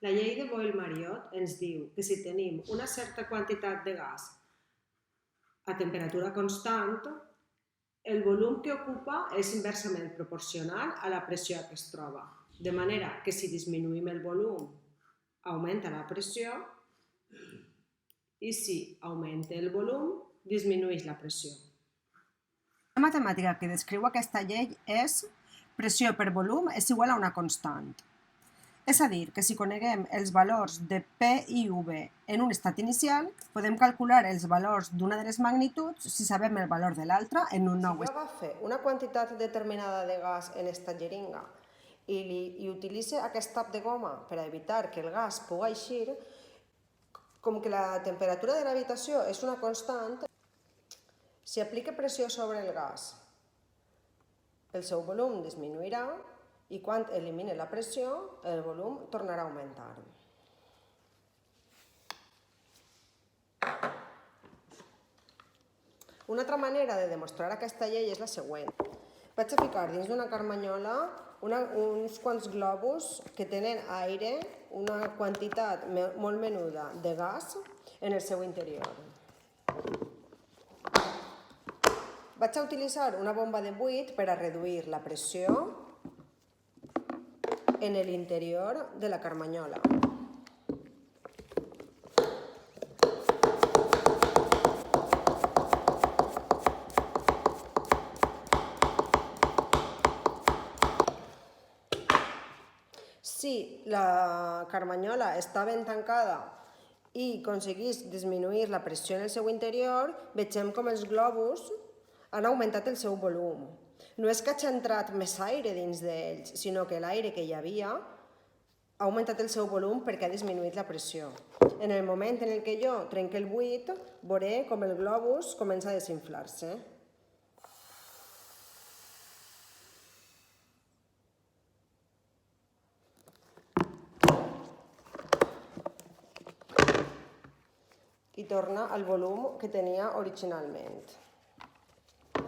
La llei de Boyle-Mariotte ens diu que si tenim una certa quantitat de gas a temperatura constant, el volum que ocupa és inversament proporcional a la pressió a què es troba. De manera que si disminuïm el volum, augmenta la pressió, i si augmenta el volum, disminueix la pressió. La matemàtica que descriu aquesta llei és pressió per volum és igual a una constant. És a dir, que si coneguem els valors de P i V en un estat inicial, podem calcular els valors d'una de les magnituds si sabem el valor de l'altra en un nou estat. Si jo agafo una quantitat determinada de gas en esta jeringa i utilitzo aquest tap de goma per evitar que el gas pugui eixir, com que la temperatura de l'habitació és una constant, si aplique pressió sobre el gas, el seu volum disminuirà i quan elimine la pressió, el volum tornarà a augmentar. Una altra manera de demostrar aquesta llei és la següent. Vaig a ficar dins d'una carmanyola uns quants globus que tenen aire, una quantitat molt menuda de gas en el seu interior. Vaig a utilitzar una bomba de buit per a reduir la pressió en l'interior de la carmanyola. Si la carmanyola està ben tancada i aconseguís disminuir la pressió en el seu interior, vegem com els globus han augmentat el seu volum. No és que hagi entrat més aire dins d'ells, sinó que l'aire que hi havia ha augmentat el seu volum perquè ha disminuït la pressió. En el moment en què jo trenque el buit, veuré com el globus comença a desinflar-se. I torna al volum que tenia originalment.